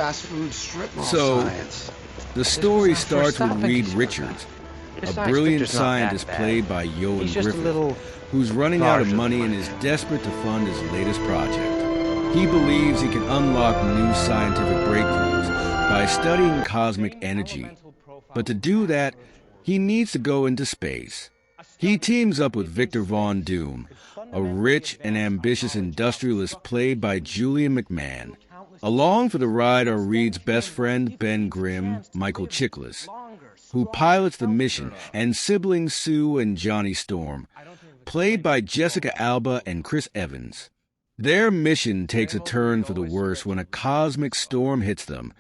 fast food strip mall So, science. the story starts with Reed Richards, a brilliant scientist played by Yoan Griffith, who's running out of money and is desperate to fund his latest project. He believes he can unlock new scientific breakthroughs by studying cosmic energy. But to do that, he needs to go into space. He teams up with Victor Von Doom, a rich and ambitious industrialist played by Julian McMahon. Along for the ride are Reed's best friend, Ben Grimm, Michael Chiklis, who pilots the mission, and siblings Sue and Johnny Storm, played by Jessica Alba and Chris Evans. Their mission takes a turn for the worse when a cosmic storm hits them,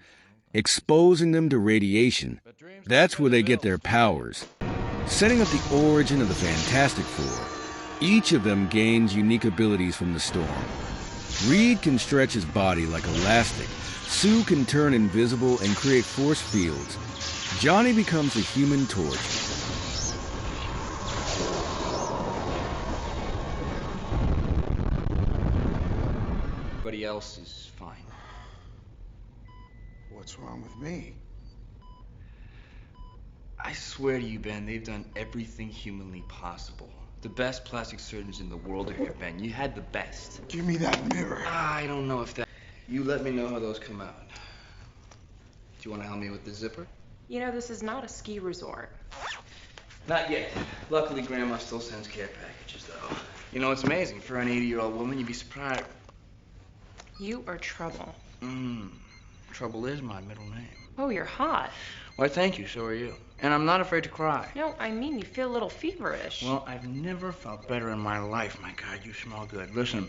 exposing them to radiation. That's where they get their powers, setting up the origin of the Fantastic Four. Each of them gains unique abilities from the storm. Reed can stretch his body like elastic. Sue can turn invisible and create force fields. Johnny becomes a human torch. Everybody else is fine. What's wrong with me? I swear to you, Ben, they've done everything humanly possible. The best plastic surgeons in the world are here, Ben. You had the best. Give me that mirror. I don't know if that... You let me know how those come out. Do you want to help me with the zipper? You know, this is not a ski resort. Not yet. Luckily, Grandma still sends care packages, though. You know, it's amazing. For an 80-year-old woman, you'd be surprised. You are trouble. Trouble is my middle name. Oh, you're hot. Why, thank you. So are you. And I'm not afraid to cry. No, I mean you feel a little feverish. Well, I've never felt better in my life. My God, you smell good. Listen.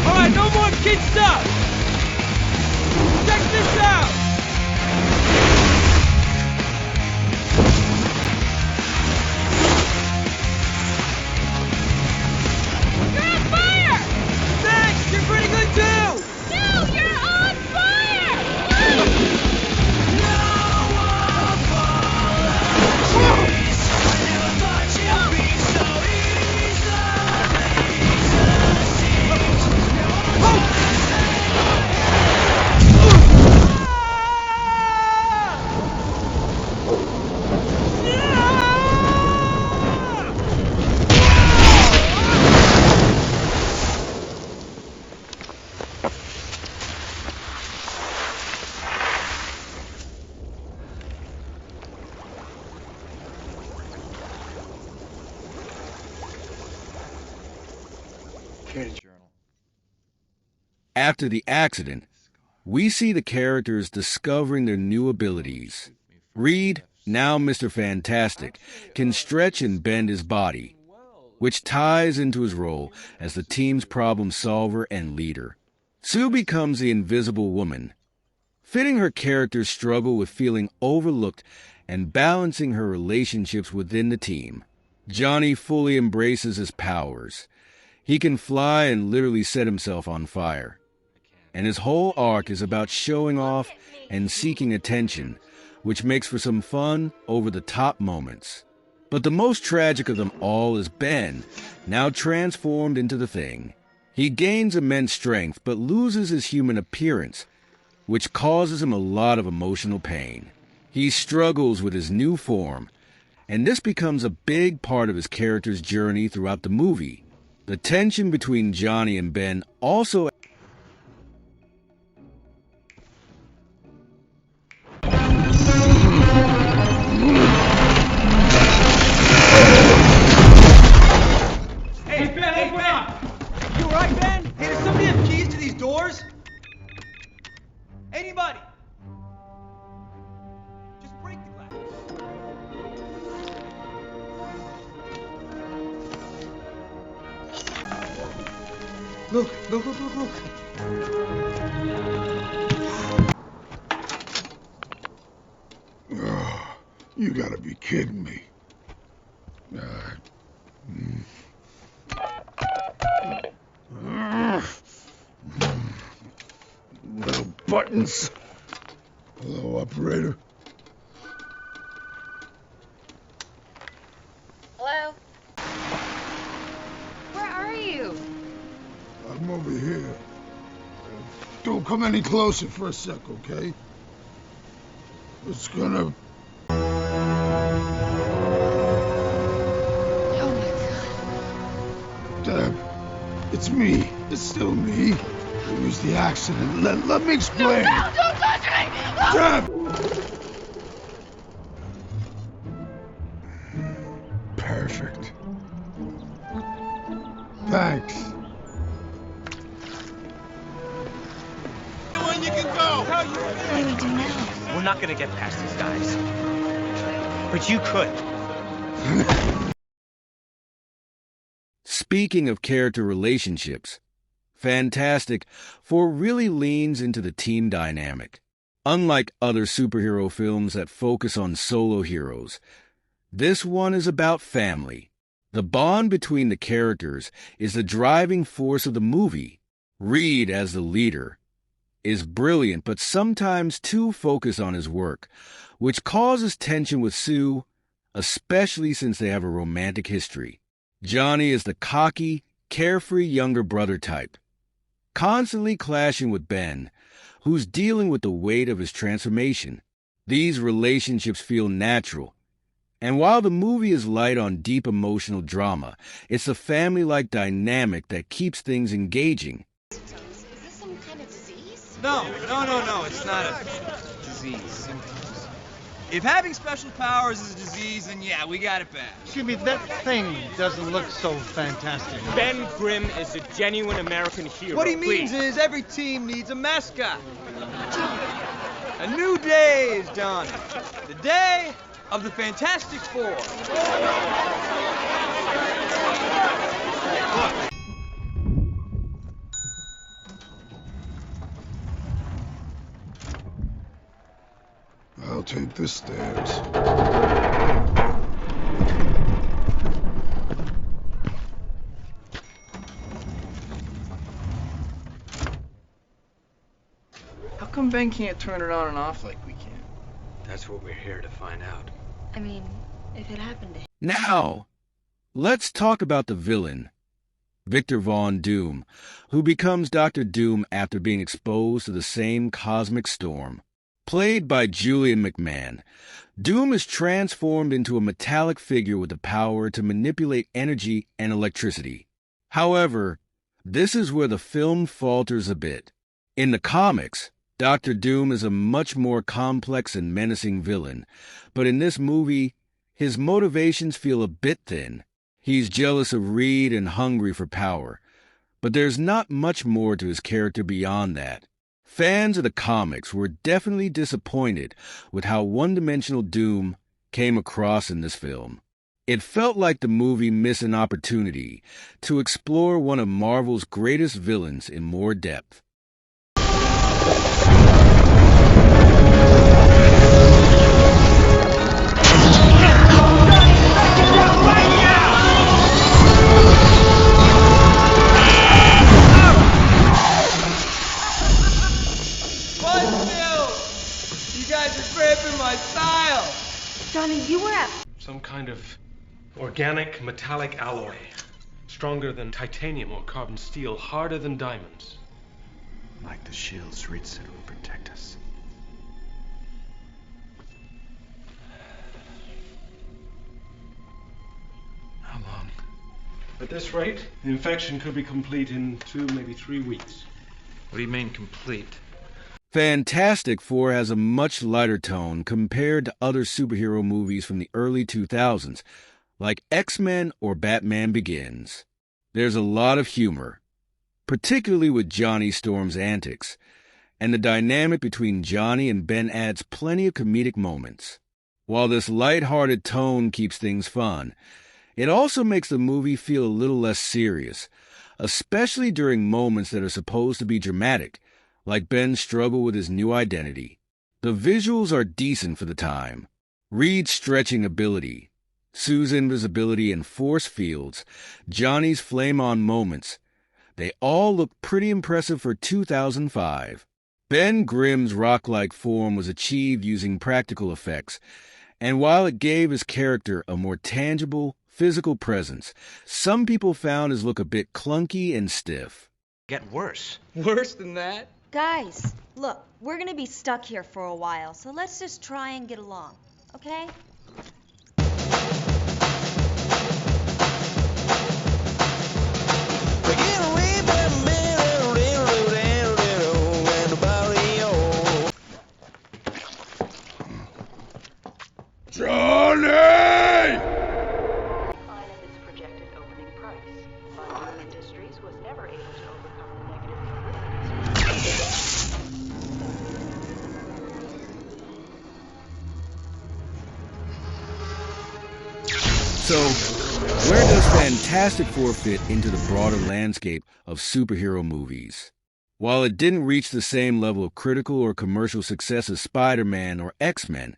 All right, no more kid stuff. Check this out. You're pretty good too! No, you're on fire! After the accident, we see the characters discovering their new abilities. Reed, now Mr. Fantastic, can stretch and bend his body, which ties into his role as the team's problem solver and leader. Sue becomes the Invisible Woman, fitting her character's struggle with feeling overlooked and balancing her relationships within the team. Johnny fully embraces his powers. He can fly and literally set himself on fire. And his whole arc is about showing off and seeking attention, which makes for some fun, over-the-top moments. But the most tragic of them all is Ben, now transformed into the Thing. He gains immense strength, but loses his human appearance, which causes him a lot of emotional pain. He struggles with his new form, and this becomes a big part of his character's journey throughout the movie. The tension between Johnny and Ben also Anybody? Just break the glass. Look. Oh, you gotta be kidding me. Little buttons. Hello, operator. come over here. Don't come any closer for a sec, okay? It's gonna... Oh my God. Deb, it's me. It's still me. It was the accident. Let me explain. No, don't touch me! Deb! Perfect. Thanks. When you can go. What do we do now? We're not gonna get past these guys. But you could. Speaking of character relationships, Fantastic Four really leans into the team dynamic. Unlike other superhero films that focus on solo heroes, this one is about family. The bond between the characters is the driving force of the movie. Reed, as the leader, is brilliant but sometimes too focused on his work, which causes tension with Sue, especially since they have a romantic history. Johnny is the cocky, carefree younger brother type, constantly clashing with Ben, who's dealing with the weight of his transformation. These relationships feel natural, and while the movie is light on deep emotional drama, it's a family-like dynamic that keeps things engaging. Is this some kind of disease? No, it's not a disease. If having special powers is a disease, then yeah, we got it bad. Excuse me, that thing doesn't look so fantastic. Ben Grimm is a genuine American hero. What he means is every team needs a mascot. A new day is dawning. The day of the Fantastic Four. I'll take the stairs. How come Ben can't turn it on and off like we can? That's what we're here to find out. I mean, if it happened to him. Now, let's talk about the villain, Victor Von Doom, who becomes Dr. Doom after being exposed to the same cosmic storm. Played by Julian McMahon, Doom is transformed into a metallic figure with the power to manipulate energy and electricity. However, this is where the film falters a bit. In the comics, Dr. Doom is a much more complex and menacing villain, but in this movie, his motivations feel a bit thin. He's jealous of Reed and hungry for power, but there's not much more to his character beyond that. Fans of the comics were definitely disappointed with how one-dimensional Doom came across in this film. It felt like the movie missed an opportunity to explore one of Marvel's greatest villains in more depth. Johnny, you were at... Some kind of organic metallic alloy. Stronger than titanium or carbon steel, harder than diamonds. Like the shields Reed said would protect us. How long? At this rate, the infection could be complete in 2, maybe 3 weeks. What do you mean complete? Fantastic Four has a much lighter tone compared to other superhero movies from the early 2000s, like X-Men or Batman Begins. There's a lot of humor, particularly with Johnny Storm's antics, and the dynamic between Johnny and Ben adds plenty of comedic moments. While this light-hearted tone keeps things fun, it also makes the movie feel a little less serious, especially during moments that are supposed to be dramatic, like Ben's struggle with his new identity. The visuals are decent for the time. Reed's stretching ability, Sue's invisibility and force fields, Johnny's flame-on moments, they all look pretty impressive for 2005. Ben Grimm's rock-like form was achieved using practical effects, and while it gave his character a more tangible, physical presence, some people found his look a bit clunky and stiff. get worse. Worse than that? Guys, look, we're gonna be stuck here for a while, so let's just try and get along, okay? Johnny! So, where does Fantastic Four fit into the broader landscape of superhero movies? While it didn't reach the same level of critical or commercial success as Spider-Man or X-Men,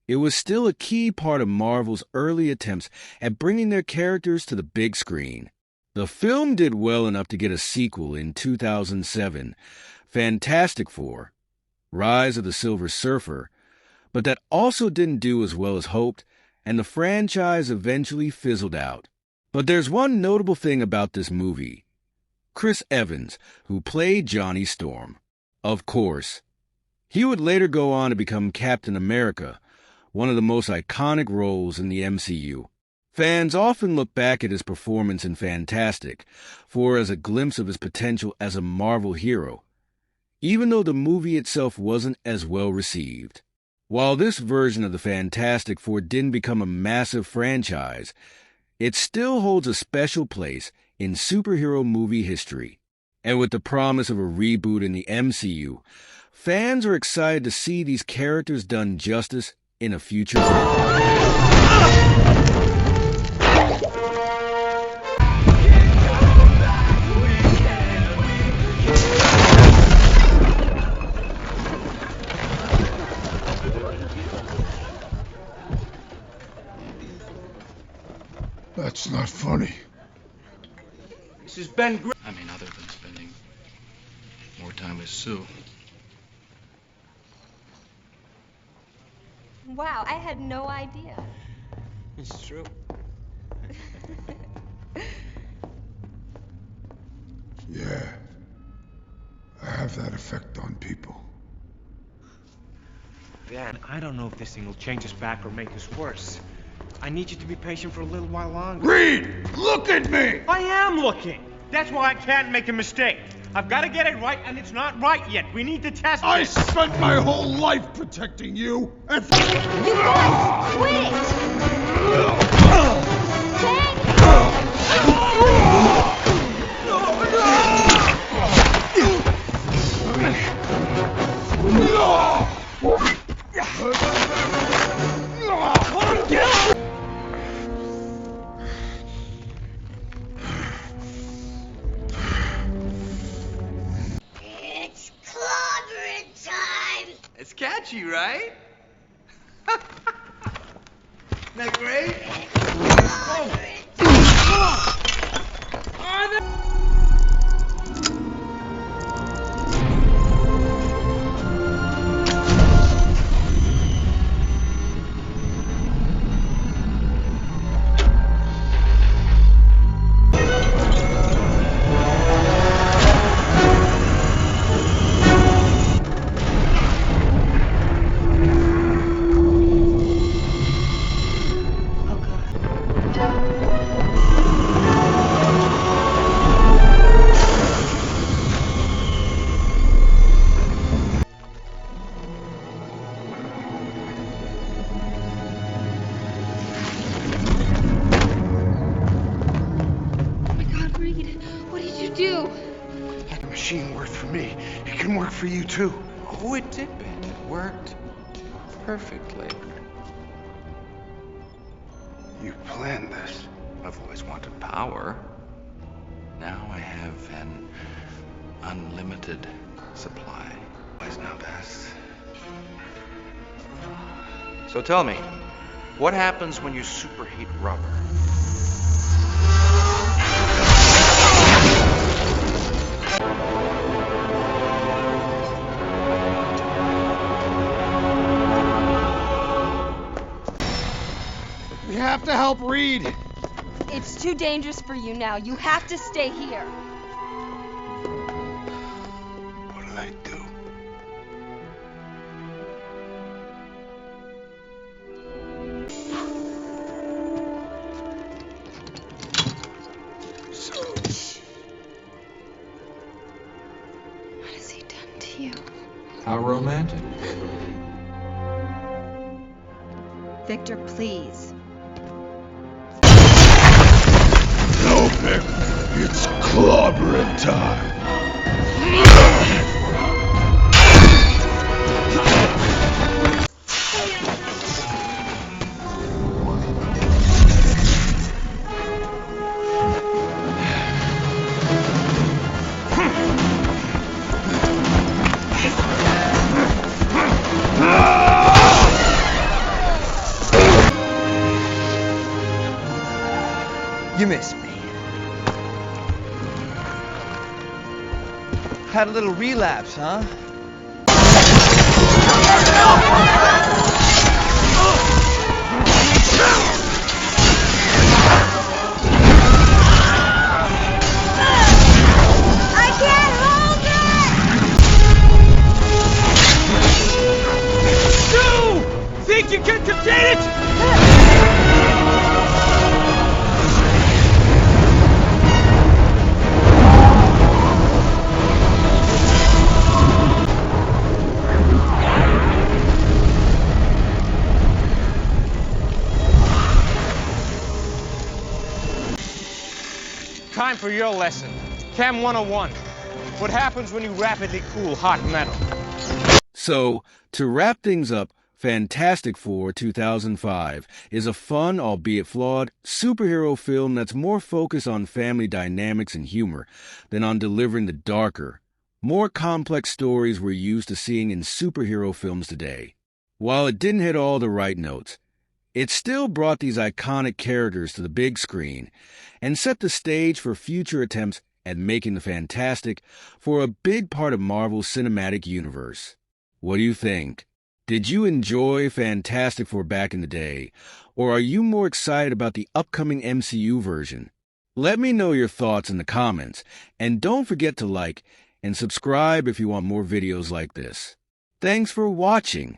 it was still a key part of Marvel's early attempts at bringing their characters to the big screen. The film did well enough to get a sequel in 2007, Fantastic Four: Rise of the Silver Surfer, but that also didn't do as well as hoped, and the franchise eventually fizzled out. But there's one notable thing about this movie. Chris Evans, who played Johnny Storm. Of course. He would later go on to become Captain America, one of the most iconic roles in the MCU. Fans often look back at his performance in Fantastic Four as a glimpse of his potential as a Marvel hero, even though the movie itself wasn't as well received. While this version of the Fantastic Four didn't become a massive franchise, it still holds a special place in superhero movie history. And with the promise of a reboot in the MCU, fans are excited to see these characters done justice in a future film. That's not funny. This has been great. I mean, other than spending more time with Sue. Wow, I had no idea. It's true. Yeah. I have that effect on people. Dad, I don't know if this thing will change us back or make us worse. I need you to be patient for a little while longer. Reed! Look at me! I am looking. That's why I can't make a mistake. I've got to get it right, and it's not right yet. We need to test I it. spent my whole life protecting you, and You guys, quit it! It's clobbering time! It's catchy, right? Isn't that great? That machine worked for me. It can work for you, too. Oh, it did, Ben. It worked perfectly. You planned this. I've always wanted power. Now I have an unlimited supply. Why's now best? So tell me, what happens when you superheat rubber? we have to help Reed. It's too dangerous for you now. You have to stay here. will I do? What has he done to you? How romantic. Victor, please. No, Vic. It's clobbering time. You miss me. Had a little relapse, huh? I can't hold it! You think you can contain it? Time for your lesson. Chem 101. What happens when you rapidly cool hot metal? So, to wrap things up, Fantastic Four 2005 is a fun, albeit flawed, superhero film that's more focused on family dynamics and humor than on delivering the darker, more complex stories we're used to seeing in superhero films today. While it didn't hit all the right notes, it still brought these iconic characters to the big screen and set the stage for future attempts at making the Fantastic Four a big part of Marvel's cinematic universe. What do you think? Did you enjoy Fantastic Four back in the day, or are you more excited about the upcoming MCU version? Let me know your thoughts in the comments, and don't forget to like and subscribe if you want more videos like this. Thanks for watching.